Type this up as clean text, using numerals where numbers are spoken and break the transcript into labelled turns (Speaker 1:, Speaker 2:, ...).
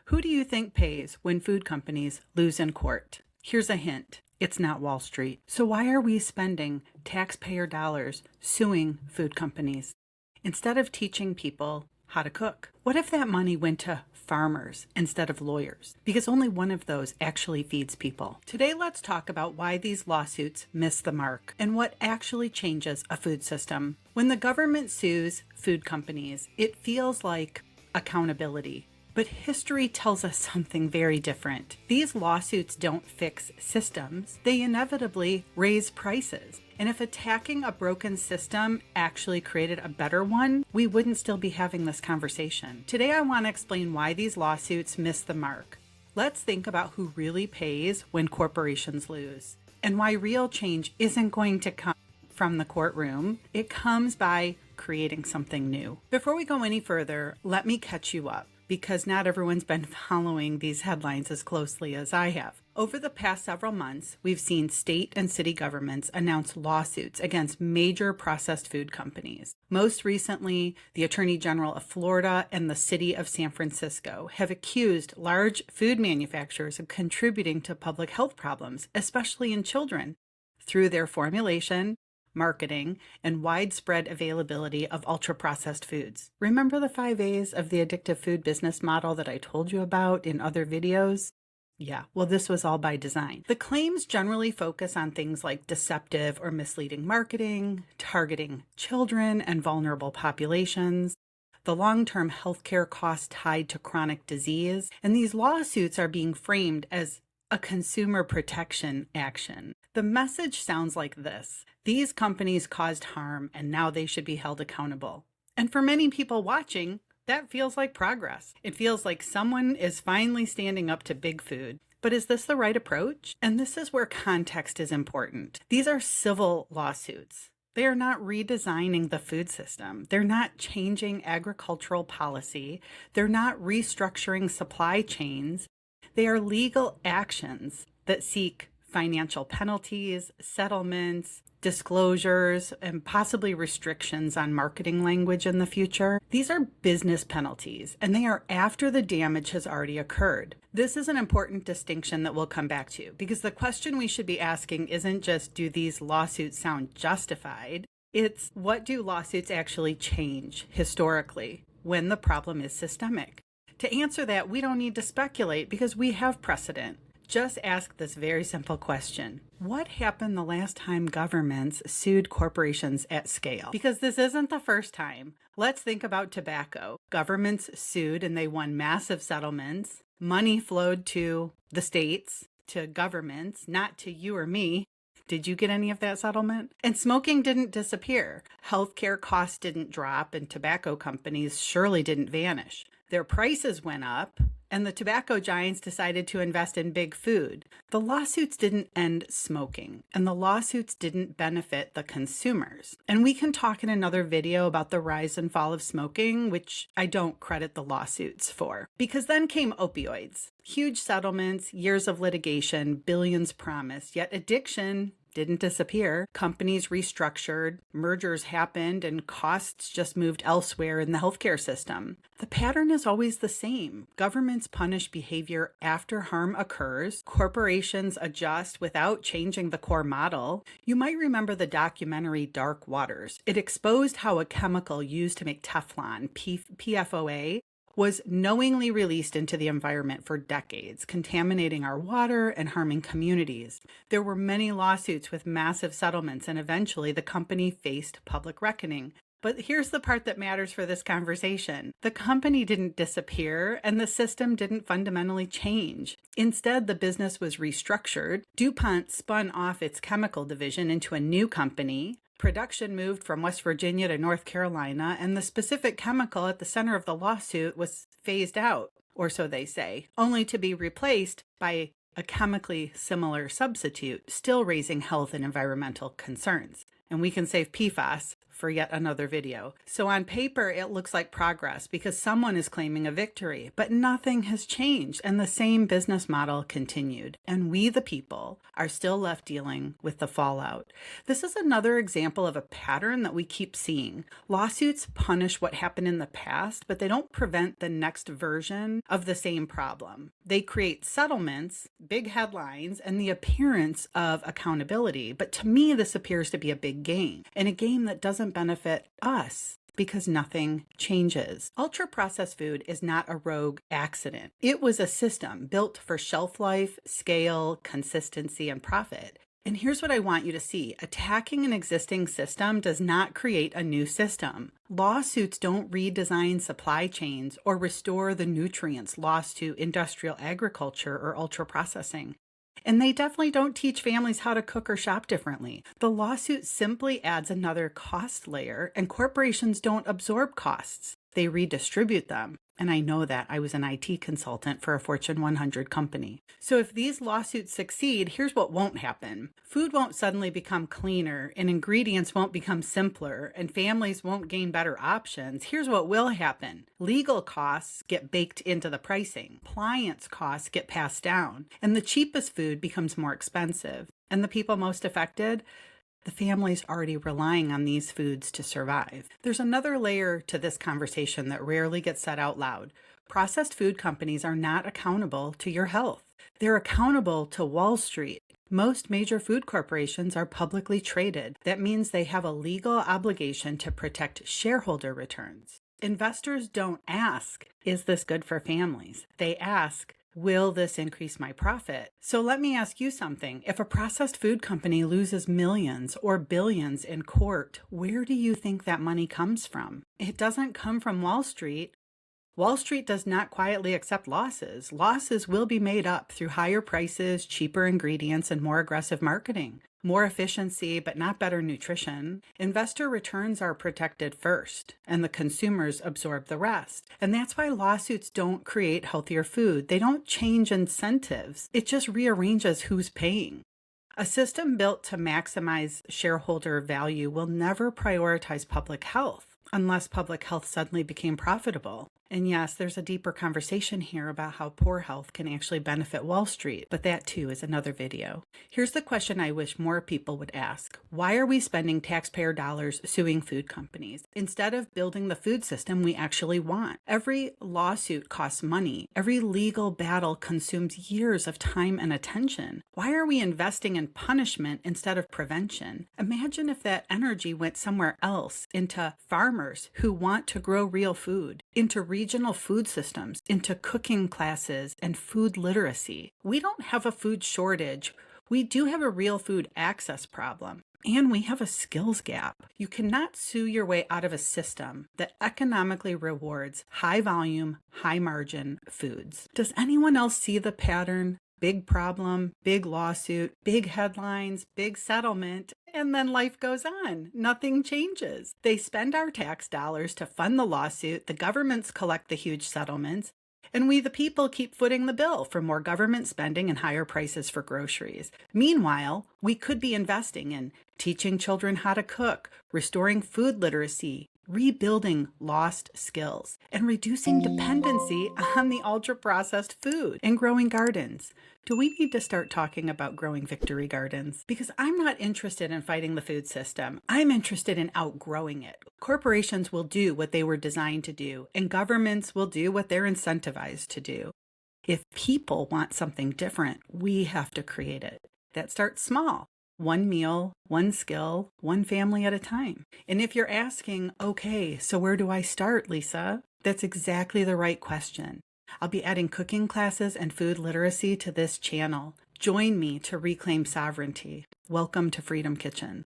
Speaker 1: Who do you think pays when food companies lose in court? Here's a hint. It's not Wall Street. So why are we spending taxpayer dollars suing food companies instead of teaching people how to cook? What if that money went to farmers instead of lawyers? Because only one of those actually feeds people. Today, let's talk about why these lawsuits miss the mark and what actually changes a food system. When the government sues food companies, it feels like accountability. But history tells us something very different. These lawsuits don't fix systems. They inevitably raise prices. And if attacking a broken system actually created a better one, we wouldn't still be having this conversation. Today, I want to explain why these lawsuits miss the mark. Let's think about who really pays when corporations lose, and why real change isn't going to come from the courtroom. It comes by creating something new. Before we go any further, let me catch you up, because not everyone's been following these headlines as closely as I have. Over the past several months, we've seen state and city governments announce lawsuits against major processed food companies. Most recently, the Attorney General of Florida and the city of San Francisco have accused large food manufacturers of contributing to public health problems, especially in children, through their formulation, marketing, and widespread availability of ultra-processed foods. Remember the 5 A's of the addictive food business model that I told you about in other videos? Yeah, well, this was all by design. The claims generally focus on things like deceptive or misleading marketing, targeting children and vulnerable populations, the long-term healthcare costs tied to chronic disease, and these lawsuits are being framed as a consumer protection action. The message sounds like this: these companies caused harm and now they should be held accountable. And for many people watching, that feels like progress. It feels like someone is finally standing up to big food. But is this the right approach? And this is where context is important. These are civil lawsuits. They are not redesigning the food system. They're not changing agricultural policy. They're not restructuring supply chains. They are legal actions that seek financial penalties, settlements, disclosures, and possibly restrictions on marketing language in the future. These are business penalties, and they are after the damage has already occurred. This is an important distinction that we'll come back to, because the question we should be asking isn't just, do these lawsuits sound justified? It's, what do lawsuits actually change historically when the problem is systemic? To answer that, we don't need to speculate because we have precedent. Just ask this very simple question. What happened the last time governments sued corporations at scale? Because this isn't the first time. Let's think about tobacco. Governments sued and they won massive settlements. Money flowed to the states, to governments, not to you or me. Did you get any of that settlement? And smoking didn't disappear. Healthcare costs didn't drop, and tobacco companies surely didn't vanish. Their prices went up, and the tobacco giants decided to invest in big food. The lawsuits didn't end smoking, and the lawsuits didn't benefit the consumers. And we can talk in another video about the rise and fall of smoking, which I don't credit the lawsuits for. Because then came opioids. Huge settlements, years of litigation, billions promised, yet addiction didn't disappear. Companies restructured, mergers happened, and costs just moved elsewhere in the healthcare system. The pattern is always the same. Governments punish behavior after harm occurs. Corporations adjust without changing the core model. You might remember the documentary Dark Waters. It exposed how a chemical used to make Teflon, PFOA, was knowingly released into the environment for decades, contaminating our water and harming communities. There were many lawsuits with massive settlements, and eventually the company faced public reckoning. But here's the part that matters for this conversation. The company didn't disappear, and the system didn't fundamentally change. Instead, the business was restructured. DuPont spun off its chemical division into a new company. Production moved from West Virginia to North Carolina, and the specific chemical at the center of the lawsuit was phased out, or so they say, only to be replaced by a chemically similar substitute, still raising health and environmental concerns. And we can save PFAS for yet another video. So on paper, it looks like progress because someone is claiming a victory, but nothing has changed and the same business model continued. And we, the people, are still left dealing with the fallout. This is another example of a pattern that we keep seeing. Lawsuits punish what happened in the past, but they don't prevent the next version of the same problem. They create settlements, big headlines, and the appearance of accountability. But to me, this appears to be a big game, and a game that doesn't benefit us because nothing changes. Ultra-processed food is not a rogue accident. It was a system built for shelf life, scale, consistency, and profit. And here's what I want you to see. Attacking an existing system does not create a new system. Lawsuits don't redesign supply chains or restore the nutrients lost to industrial agriculture or ultra-processing. And they definitely don't teach families how to cook or shop differently. The lawsuit simply adds another cost layer, and corporations don't absorb costs. They redistribute them. And I know that. I was an IT consultant for a Fortune 100 company. So if these lawsuits succeed, here's what won't happen. Food won't suddenly become cleaner, and ingredients won't become simpler, and families won't gain better options. Here's what will happen. Legal costs get baked into the pricing. Appliance costs get passed down, and the cheapest food becomes more expensive. And the people most affected? The family's already relying on these foods to survive. There's another layer to this conversation that rarely gets said out loud. Processed food companies are not accountable to your health. They're accountable to Wall Street. Most major food corporations are publicly traded. That means they have a legal obligation to protect shareholder returns. Investors don't ask, is this good for families? They ask, will this increase my profit? So let me ask you something. If a processed food company loses millions or billions in court, where do you think that money comes from? It doesn't come from Wall Street. Wall Street does not quietly accept losses. Losses will be made up through higher prices, cheaper ingredients, and more aggressive marketing. More efficiency, but not better nutrition. Investor returns are protected first, and the consumers absorb the rest. And that's why lawsuits don't create healthier food. They don't change incentives. It just rearranges who's paying. A system built to maximize shareholder value will never prioritize public health unless public health suddenly became profitable. And yes, there's a deeper conversation here about how poor health can actually benefit Wall Street, but that too is another video. Here's the question I wish more people would ask. Why are we spending taxpayer dollars suing food companies instead of building the food system we actually want? Every lawsuit costs money. Every legal battle consumes years of time and attention. Why are we investing in punishment instead of prevention? Imagine if that energy went somewhere else, into farmers who want to grow real food, into regional food systems, into cooking classes and food literacy. We don't have a food shortage. We do have a real food access problem. And we have a skills gap. You cannot sue your way out of a system that economically rewards high volume, high margin foods. Does anyone else see the pattern? Big problem, big lawsuit, big headlines, big settlement, and then life goes on. Nothing changes. They spend our tax dollars to fund the lawsuit, the governments collect the huge settlements, and we the people keep footing the bill for more government spending and higher prices for groceries. Meanwhile, we could be investing in teaching children how to cook, restoring food literacy, rebuilding lost skills, and reducing dependency on the ultra-processed food, and growing gardens. Do we need to start talking about growing victory gardens? Because I'm not interested in fighting the food system. I'm interested in outgrowing it. Corporations will do what they were designed to do, and governments will do what they're incentivized to do. If people want something different, we have to create it. That starts small. One meal, one skill, one family at a time. And if you're asking, okay, so where do I start, Lisa? That's exactly the right question. I'll be adding cooking classes and food literacy to this channel. Join me to reclaim sovereignty. Welcome to Freedom Kitchen.